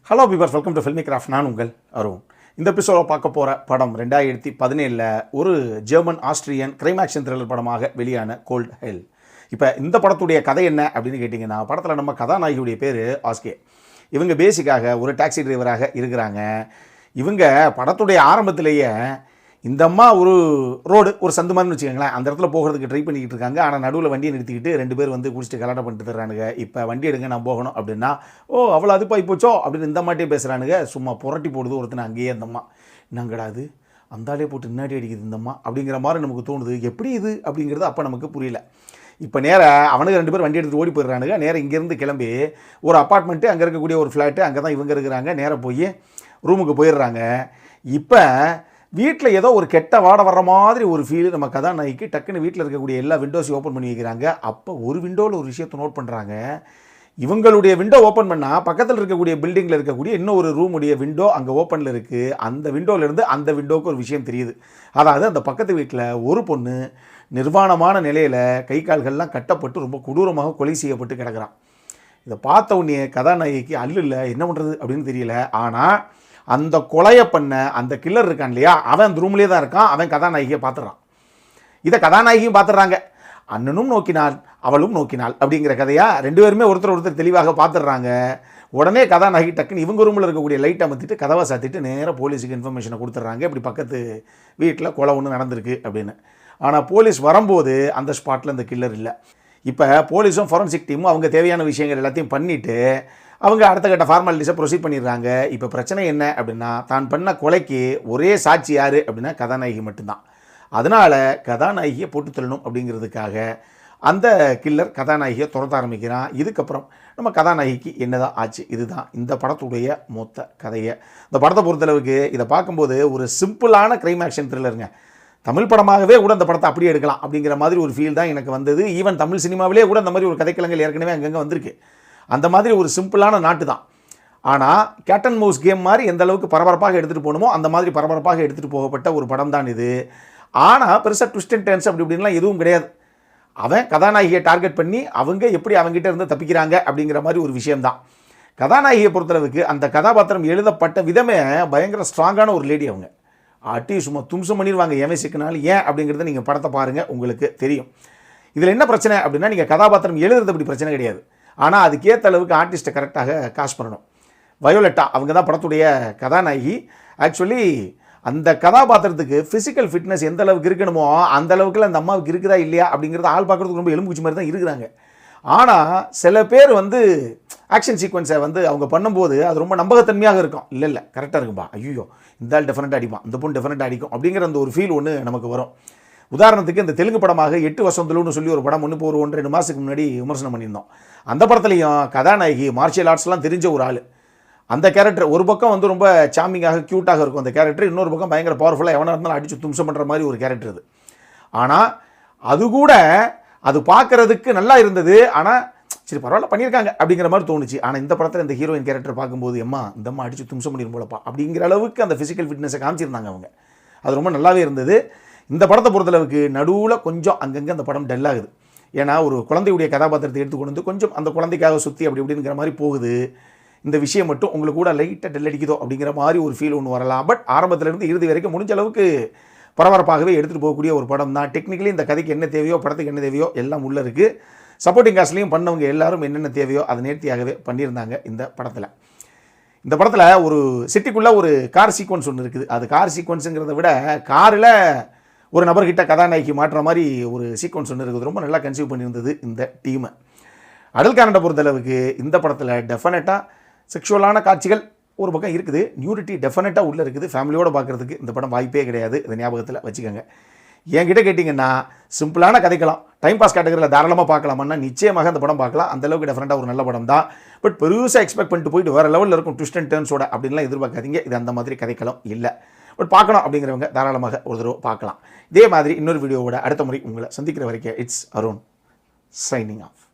Hello பீபர்ஸ், welcome to filmi craft. நான் உங்கள் அருண். இந்த எபிசோட பார்க்க போகிற படம் 2017 ஒரு German Austrian crime action thriller படமாக வெளியான கோல்ட் ஹெல். இப்போ இந்த படத்துடைய கதை என்ன அப்படின்னு கேட்டிங்கன்னா, படத்தில் நம்ம கதாநாயகியுடைய பேர் ஆஸ்கே. இவங்க பேசிக்காக ஒரு டாக்ஸி டிரைவராக இருக்கிறாங்க. இவங்க படத்துடைய ஆரம்பத்திலேயே இந்த அம்மா ஒரு ரோடு ஒரு சந்து மாதிரி வச்சுக்கோங்களேன், அந்த இடத்துல போகிறதுக்கு ட்ரை பண்ணிக்கிட்டு இருக்காங்க. ஆனால் நடுவில் வண்டியை நிறுத்திக்கிட்டு 2 பேர் வந்து குடிச்சிட்டு கலாட்டை பண்ணிட்டு தர்றானுங்க. இப்போ வண்டி எடுங்க, நான் போகணும் அப்படின்னா, ஓ அவ்வளோ அது போச்சோ அப்படின்னு இந்த மாட்டே பேசுகிறானுங்க. சும்மா புரட்டி போடுது ஒருத்தனை அங்கேயே. அந்த அம்மா என்னங்கடாது அந்தாலே போட்டு முன்னாடி அடிக்குது இந்த அம்மா அப்படிங்கிற மாதிரி நமக்கு தோணுது. எப்படி இது அப்படிங்கிறது அப்போ நமக்கு புரியல. இப்போ நேராக அவனுக்கு 2 பேர் வண்டி எடுத்துகிட்டு ஓடி போயிடுறானுங்க. நேராக இங்கேருந்து கிளம்பி ஒரு அப்பார்ட்மெண்ட்டு, அங்கே இருக்கக்கூடிய ஒரு ஃப்ளாட்டு, அங்கே தான் இவங்க இருக்கிறாங்க. நேராக போய் ரூமுக்கு போயிடுறாங்க. இப்போ வீட்டில் ஏதோ ஒரு கெட்ட வாடை வர்ற மாதிரி ஒரு ஃபீல் நம்ம கதாநாயகிக்கு. டக்குன்னு வீட்டில் இருக்கக்கூடிய எல்லா விண்டோஸையும் ஓப்பன் பண்ணி வைக்கிறாங்க. அப்போ ஒரு விண்டோவில் ஒரு விஷயத்தை நோட் பண்ணுறாங்க. இவங்களுடைய விண்டோ ஓப்பன் பண்ணால் பக்கத்தில் இருக்கக்கூடிய பில்டிங்கில் இருக்கக்கூடிய இன்னும் ஒரு ரூமுடைய விண்டோ அங்கே ஓப்பனில் இருக்குது. அந்த விண்டோவிலேருந்து அந்த விண்டோவுக்கு ஒரு விஷயம் தெரியுது. அதாவது அந்த பக்கத்து வீட்டில் ஒரு பொண்ணு நிர்வாணமான நிலையில் கை கால்கள்லாம் கட்டப்பட்டு ரொம்ப கொடூரமாக கொலை செய்யப்பட்டு கிடக்கிறான். இதை பார்த்த உடனே கதாநாயகிக்கு அல்ல என்ன பண்ணுறது அப்படின்னு தெரியல. ஆனால் அந்த கொலையை பண்ண அந்த கில்லர் இருக்கான் இல்லையா, அவன் அந்த ரூம்லேயே தான் இருக்கான். அவன் கதாநாயகியை பார்த்துறான். இதை கதாநாயகியும் பார்த்துடுறாங்க. அண்ணனும் நோக்கினாள் அவளும் நோக்கினாள் அப்படிங்கிற கதையா 2 பேருமே ஒருத்தர் தெளிவாக பார்த்துடுறாங்க. உடனே கதாநாயகி டக்குன்னு இவங்க ரூமில் இருக்கக்கூடிய லைட்டை அமர்த்திட்டு கதவை சாத்திட்டு நேராக போலீஸுக்கு இன்ஃபர்மேஷனை கொடுத்துட்றாங்க. இப்படி பக்கத்து வீட்டில் கொலை ஒன்று நடந்திருக்கு அப்படின்னு. ஆனால் போலீஸ் வரும்போது அந்த ஸ்பாட்டில் அந்த கில்லர் இல்லை. இப்போ போலீஸும் ஃபாரன்சிக் டீமும் அவங்க தேவையான விஷயங்கள் எல்லாத்தையும் பண்ணிவிட்டு அவங்க அடுத்த கட்ட ஃபார்மாலிட்டிஸை ப்ரொசீட் பண்ணிடுறாங்க. இப்போ பிரச்சனை என்ன அப்படின்னா, தான் பண்ண கொலைக்கு ஒரே சாட்சி யார் அப்படின்னா கதாநாயகி மட்டும்தான். அதனால் கதாநாயகியை போட்டு தள்ளணும் அப்படிங்கிறதுக்காக அந்த கில்லர் கதாநாயகியை துரத்த ஆரம்பிக்கிறான். இதுக்கப்புறம் நம்ம கதாநாயகிக்கு என்னதான் ஆச்சு, இதுதான் இந்த படத்துடைய மொத்த கதையை. இந்த படத்தை பொறுத்தளவுக்கு இதை பார்க்கும்போது ஒரு சிம்பிளான கிரைம் ஆக்ஷன் த்ரில்லருங்க. தமிழ் படமாகவே கூட அந்த படத்தை அப்படியே எடுக்கலாம் அப்படிங்கிற மாதிரி ஒரு ஃபீல் தான் எனக்கு வந்தது. ஈவன் தமிழ் சினிமாவிலே கூட அந்த மாதிரி ஒரு கதைக்கிழங்கள் ஏற்கனவே அங்கங்கே வந்திருக்கு. அந்த மாதிரி ஒரு சிம்பிளான நாட்டு தான். ஆனால் கேட் அண்ட் மவுஸ் கேம் மாதிரி எந்த அளவுக்கு பரபரப்பாக எடுத்துகிட்டு போகணுமோ அந்த மாதிரி பரபரப்பாக எடுத்துகிட்டு போகப்பட்ட ஒரு படம் தான் இது. ஆனால் பெருசாக ட்விஸ்ட் அண்ட் டர்ன்ஸ் அப்படி இப்படின்லாம் எதுவும் கிடையாது. அவன் கதாநாயகியை டார்கெட் பண்ணி அவங்க எப்படி அவங்ககிட்ட இருந்து தப்பிக்கிறாங்க அப்படிங்கிற மாதிரி ஒரு விஷயம்தான். கதாநாயகியை பொறுத்தளவுக்கு அந்த கதாபாத்திரம் எழுதப்பட்ட விதமே பயங்கர ஸ்ட்ராங்கான ஒரு லேடி. அவங்க அட்டி சும்மா தும்சம் பண்ணிடுவாங்க எவன் சிக்கினாலும். ஏன் அப்படிங்கிறத நீங்கள் படத்தை பாருங்கள், உங்களுக்கு தெரியும். இதில் என்ன பிரச்சனை அப்படின்னா, நீங்கள் கதாபாத்திரம் எழுதுறது அப்படி பிரச்சனை கிடையாது. ஆனால் அதுக்கேற்ற அளவுக்கு ஆர்டிஸ்ட்டை கரெக்டாக காஸ்ட் பண்ணணும். வயோலெட்டா அவங்க தான் படத்துடைய கதாநாயகி. ஆக்சுவலி அந்த கதாபாத்திரத்துக்கு ஃபிசிக்கல் ஃபிட்னஸ் எந்த அளவுக்கு இருக்கணுமோ அந்த அளவுக்குலாம் அந்த அம்மாவுக்கு இருக்குதா இல்லையா அப்படிங்கிறது ஆள் பார்க்குறதுக்கு ரொம்ப எலும்பு குச்சி மாதிரி தான் இருக்கிறாங்க. ஆனால் சில பேர் வந்து ஆக்ஷன் சீக்வன்ஸை வந்து அவங்க பண்ணும்போது அது ரொம்ப நம்பகத்தன்மையாக இருக்கும். இல்லை கரெக்டாக இருக்கும்பா, ஐயோ இந்த ஆள் டெஃபினட்டாக அடிப்பான், இந்த பொண்ணு டெஃபினட்டாக அடிக்கும் அப்படிங்கிற அந்த ஒரு ஃபீல் ஒன்று நமக்கு வரும். உதாரணத்துக்கு இந்த தெலுங்கு படமாக 8 வசந்தலுன்னு சொல்லி ஒரு படம் ஒன்று ஒரு 1-2 மாதத்துக்கு முன்னாடி விமர்சனம் பண்ணியிருந்தோம். அந்த படத்துலையும் கதாநாயகி மார்ஷியல் ஆர்ட்ஸ்லாம் தெரிஞ்ச ஒரு ஆள். அந்த கேரக்டர் ஒரு பக்கம் வந்து ரொம்ப சாமிங்காக க்யூட்டாக இருக்கும் அந்த கேரக்டர், இன்னொரு பக்கம் பயங்கர பவர்ஃபுல்லாக எவனாக இருந்தாலும் அடித்து தும்சம் பண்ணுற மாதிரி ஒரு கேரக்டர் அது. ஆனால் அது கூட அது பார்க்குறதுக்கு நல்லா இருந்தது. ஆனால் சரி பரவாயில்ல பண்ணியிருக்காங்க அப்படிங்கிற மாதிரி தோணுச்சு. ஆனால் இந்த படத்தில் இந்த ஹீரோயின் கேரக்டர் பார்க்கும்போது எம்மா இந்த அம்மா அடித்து தும்சம் பண்ணிடும் போலப்பா அப்படிங்கிற அளவுக்கு அந்த ஃபிசிக்கல் ஃபிட்னஸை காமிச்சிருந்தாங்க அவங்க. அது ரொம்ப நல்லாவே இருந்தது. இந்த படத்தை பொறுத்தளவுக்கு நடுவில் கொஞ்சம் அங்கங்கே அந்த படம் டல்லாகுது. ஏன்னா ஒரு குழந்தையுடைய கதாபாத்திரத்தை எடுத்துக்கொண்டு வந்து கொஞ்சம் அந்த குழந்தைக்காக சுற்றி அப்படி இப்படிங்கிற மாதிரி போகுது. இந்த விஷயம் மட்டும் உங்களுக்கு கூட லைட்டாக டெல் அடிக்குதோ அப்படிங்கிற மாதிரி ஒரு ஃபீல் ஒன்று வரலாம். பட் ஆரம்பத்திலேருந்து இறுதி வரைக்கும் முடிஞ்ச அளவுக்கு பரபரப்பாகவே எடுத்துகிட்டு போகக்கூடிய ஒரு படம் தான். டெக்னிக்கலி இந்த கதைக்கு என்ன தேவையோ, படத்துக்கு என்ன தேவையோ எல்லாம் உள்ளே இருக்குது. சப்போர்ட்டிங் காஸ்ட்லையும் பண்ணவங்க எல்லாரும் என்னென்ன தேவையோ அதை நேர்த்தியாகவே பண்ணியிருந்தாங்க இந்த படத்தில். இந்த படத்தில் ஒரு சிட்டிக்குள்ளே ஒரு கார் சீக்வன்ஸ் ஒன்று இருக்குது. அது கார் சீக்வன்ஸுங்கிறத விட காரில் ஒரு நபர்கிட்ட கதாநாயகி மாற்றுற மாதிரி ஒரு சீக்வன்ஸ் ஒன்று இருக்குது. ரொம்ப நல்லா கன்சீவ் பண்ணியிருந்தது இந்த டீமை. அடல் காரண்டை பொறுத்தளவுக்கு இந்த படத்தில் டெஃபினட்டாக செக்ஷுவலான காட்சிகள் ஒரு பக்கம் இருக்குது, நியூடிட்டி டெஃபினட்டாக உள்ளே இருக்குது. ஃபேமிலியோடு பார்க்குறதுக்கு இந்த படம் வாய்ப்பே கிடையாது, இதை ஞாபகத்தில் வச்சுக்கோங்க. என்கிட்ட கேட்டிங்கன்னா சிம்பிளான கதைக்கலாம் டைம் பாஸ் கேட்டகரியில் தாராளமாக பார்க்கலாமான்னா நிச்சயமாக அந்த படம் பார்க்கலாம். அந்தளவுக்கு டெஃபினட்டாக ஒரு நல்ல படம் தான். பட் பெருசாக எக்ஸ்பெக்ட் பண்ணிட்டு போயிட்டு வேறு லெவலில் இருக்கும் ட்விஸ்ட் அண்ட் டர்ன்ஸோட அப்படின்லாம் எதிர்பார்க்காதீங்க. இது அந்த மாதிரி கதைக்கலாம் இல்லை. பட் பார்க்கணும் அப்படிங்கிறவங்க தாராளமாக ஒரு தடவை பார்க்கலாம். இதே மாதிரி இன்னொரு வீடியோவோட அடுத்த முறை உங்களை சந்திக்கிற வரைக்கும் இட்ஸ் அருண் சைனிங் ஆஃப்.